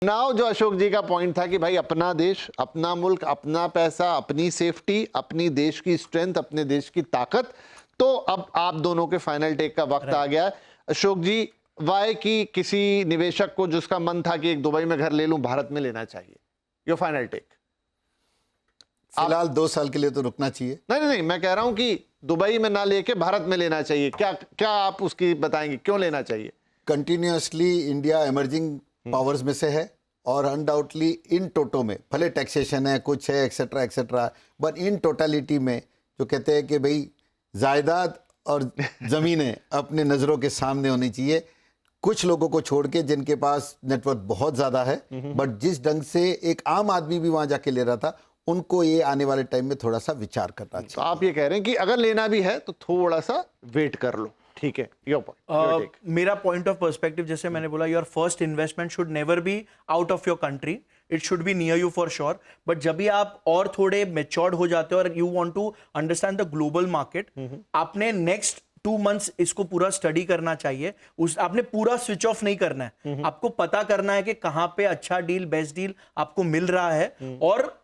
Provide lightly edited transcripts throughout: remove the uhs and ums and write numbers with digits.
Now जो अशोक जी का point था कि भाई अपना देश, अपना मुल्क, अपना पैसा, अपनी सेफ्टी, अपनी देश की स्ट्रेंथ, अपने देश की ताकत, तो अब आप दोनों के फाइनल टेक का वक्त आ गया है। अशोक जी, वाई की किसी निवेशक को जिसका मन था कि एक दुबई में घर ले लूं, भारत में लेना चाहिए? Your final take. फिलहाल 2 साल के लिए तो रुकना चाहिए। नहीं, मैं कह रहा हूं कि दुबई में ना लेके भारत में लेना चाहिए। क्या आप उसकी बताएंगे, क्यों लेना चाहिए? कंटिन्यूअसली इंडिया इमर्जिंग पावर्स में से है और अनडाउटली इन टोटो में भले टैक्सेशन है, कुछ है, etcetera etcetera, but in totality में जो कहते हैं कि भाई जायदाद और ज़मीनें अपने नज़रों के सामने होनी चाहिए, कुछ लोगों को छोड़ के जिनके पास नेटवर्थ बहुत ज़्यादा है, बट जिस ढंग से एक आम आदमी भी वहाँ जाके ले रहा था, उनको ये आने वाले टाइम में थोड़ा सा विचार करना चाहिए। तो आप ये कह रहे हैं कि अगर लेना भी है तो थोड़ा सा वेट कर लो, ठीक है? Your point. मेरा पॉइंट ऑफ पर्सपेक्टिव, जैसे मैंने बोला, your first investment should never be out of your country, it should be near you for sure. But जब भी आप और थोड़े मेच्योर्ड हो जाते हो और you want to understand the global market, आपने नेक्स्ट 2 मंथ्स इसको पूरा स्टडी करना चाहिए। आपने पूरा स्विच ऑफ नहीं करना है, आपको पता करना है कि कहां पे अच्छा डील, बेस्ट डील आपको मिल रहा है, और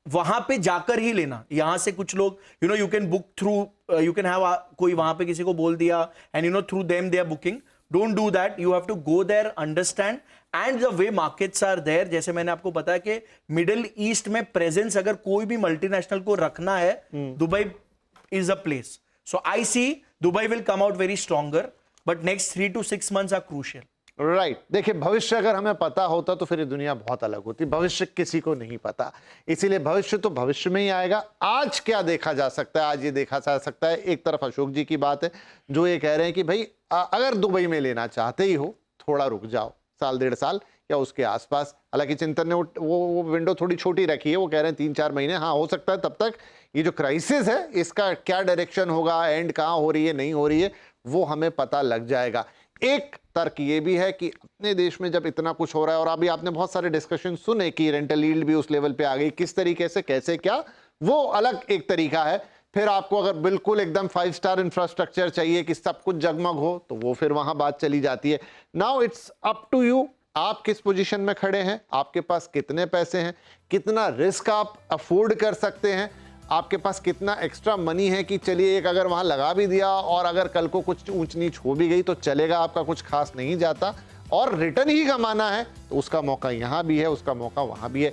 वहां पे जाकर ही लेना। यहां से कुछ लोग you can book through, you can have कोई वहां पे किसी को बोल दिया and through them they are booking. Don't do that, you have to go there, understand and the way markets are there. जैसे मैंने आपको बताया कि मिडिल ईस्ट में प्रेजेंस अगर कोई भी मल्टीनेशनल को रखना है, Dubai is a place. So I see Dubai will come out very stronger, but next 3 to 6 months are crucial. Right. देखिए, भविष्य अगर हमें पता होता तो फिर ये दुनिया बहुत अलग होती। भविष्य किसी को नहीं पता, इसीलिए भविष्य तो भविष्य में ही आएगा। आज क्या देखा जा सकता है? आज ये देखा जा सकता है, एक तरफ अशोक जी की बात है जो ये कह रहे हैं कि भाई अगर दुबई में लेना चाहते ही हो, थोड़ा रुक जाओ, साल 1.5 साल या उसके आसपास। हालांकि चिंतन ने वो विंडो थोड़ी छोटी रखी है, वो कह रहे हैं 3-4 महीने। हाँ, हो सकता है तब तक ये जो क्राइसिस है इसका क्या डायरेक्शन होगा, एंड कहाँ हो रही है, नहीं हो रही है, वो हमें पता लग जाएगा। एक तर्क ये भी है कि अपने देश में जब इतना कुछ हो रहा है, और अभी आपने बहुत सारे डिस्कशन सुने कि रेंटल यील्ड भी उस लेवल पे आ गई, किस तरीके से, कैसे, क्या, वो अलग एक तरीका है। फिर आपको अगर बिल्कुल एकदम 5 स्टार इंफ्रास्ट्रक्चर चाहिए कि सब कुछ जगमग हो, तो वो फिर वहां बात चली जाती है। Now it's up to you, आप किस पोजीशन में खड़े हैं, आपके पास कितने पैसे हैं, कितना रिस्क आप अफोर्ड कर सकते हैं, आपके पास कितना एक्स्ट्रा मनी है कि चलिए एक अगर वहां लगा भी दिया और अगर कल को कुछ ऊंच नीच हो भी गई तो चलेगा, आपका कुछ खास नहीं जाता, और रिटर्न ही कमाना है तो उसका मौका यहां भी है, उसका मौका वहां भी है।